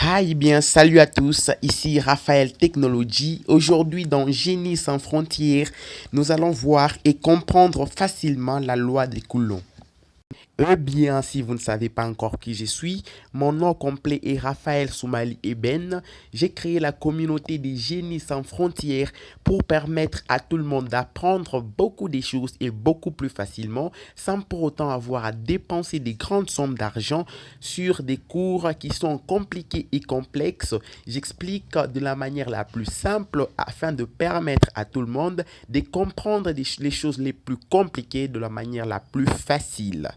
Hi, bien, salut à tous, ici Raphaël Technology. Aujourd'hui, dans Génie sans frontières, nous allons voir et comprendre facilement la loi des Coulomb. Eh bien, si vous ne savez pas encore qui je suis, mon nom complet est Raphaël Soumali Eben. J'ai créé la communauté des génies sans frontières pour permettre à tout le monde d'apprendre beaucoup de choses et beaucoup plus facilement sans pour autant avoir à dépenser des grandes sommes d'argent sur des cours qui sont compliqués et complexes. J'explique de la manière la plus simple afin de permettre à tout le monde de comprendre les choses les plus compliquées de la manière la plus facile.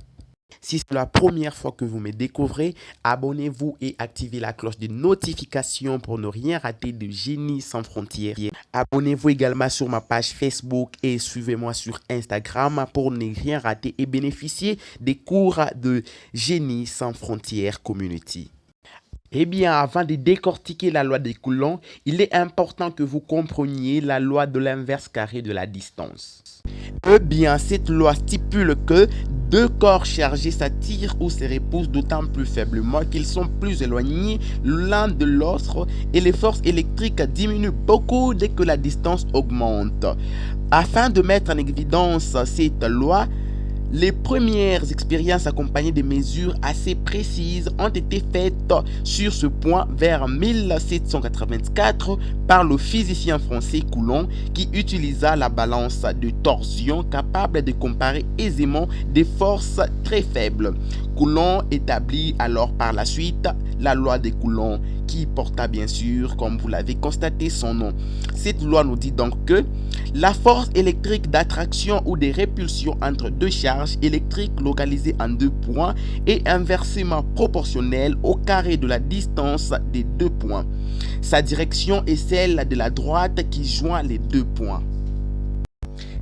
Si c'est la première fois que vous me découvrez, abonnez-vous et activez la cloche de notification pour ne rien rater de Génie sans frontières. Abonnez-vous également sur ma page Facebook et suivez-moi sur Instagram pour ne rien rater et bénéficier des cours de Génie sans frontières Community. Eh bien, avant de décortiquer la loi des Coulomb, il est important que vous compreniez la loi de l'inverse carré de la distance. Eh bien, cette loi stipule que deux corps chargés s'attirent ou se repoussent d'autant plus faiblement qu'ils sont plus éloignés l'un de l'autre et les forces électriques diminuent beaucoup dès que la distance augmente. Afin de mettre en évidence cette loi, les premières expériences accompagnées de mesures assez précises ont été faites sur ce point vers 1784 par le physicien français Coulomb qui utilisa la balance de torsion capable de comparer aisément des forces très faibles. Coulomb établit alors par la suite la loi de Coulomb qui porta bien sûr, comme vous l'avez constaté, son nom. Cette loi nous dit donc que la force électrique d'attraction ou de répulsion entre deux charges électriques localisées en deux points est inversement proportionnelle au carré de la distance des deux points. Sa direction est celle de la droite qui joint les deux points.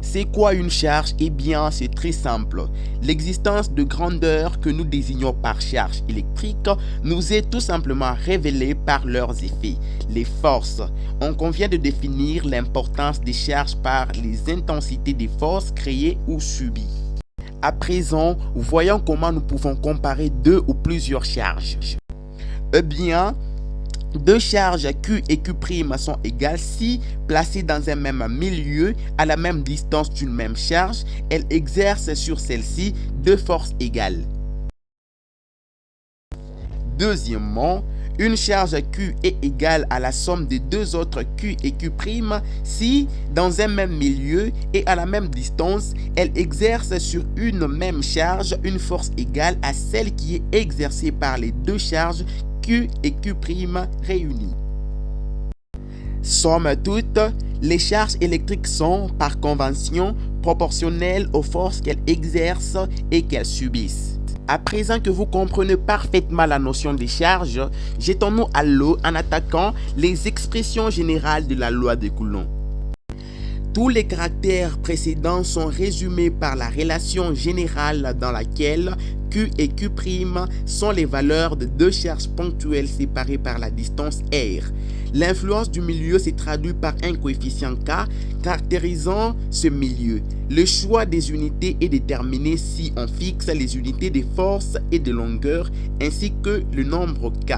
C'est quoi une charge? Eh bien, c'est très simple. L'existence de grandeurs que nous désignons par charge électrique nous est tout simplement révélée par leurs effets, les forces. On convient de définir l'importance des charges par les intensités des forces créées ou subies. À présent, voyons comment nous pouvons comparer deux ou plusieurs charges. Eh bien, deux charges Q et Q' sont égales si, placées dans un même milieu, à la même distance d'une même charge, elles exercent sur celle-ci deux forces égales. Deuxièmement, une charge Q est égale à la somme des deux autres Q et Q' si, dans un même milieu et à la même distance, elles exercent sur une même charge une force égale à celle qui est exercée par les deux charges Q et Q' réunis. Somme toute, les charges électriques sont, par convention, proportionnelles aux forces qu'elles exercent et qu'elles subissent. À présent que vous comprenez parfaitement la notion des charges, jetons-nous à l'eau en attaquant les expressions générales de la loi de Coulomb. Tous les caractères précédents sont résumés par la relation générale dans laquelle Q et Q' sont les valeurs de deux charges ponctuelles séparées par la distance r. L'influence du milieu se traduit par un coefficient k caractérisant ce milieu. Le choix des unités est déterminé si on fixe les unités de force et de longueur ainsi que le nombre k.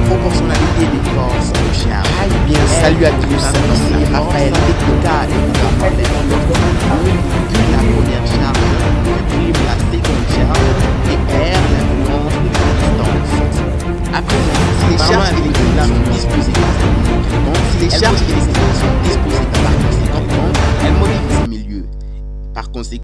Proportionnalité des forces aux charges. Bien, salut à tous, ici Raphaël Technology. La première charge réprime la seconde charge et R l'influence de la distance. Après, si les charges électriques sont disposées dans la conséquent, elles modifient le milieu. Par conséquent,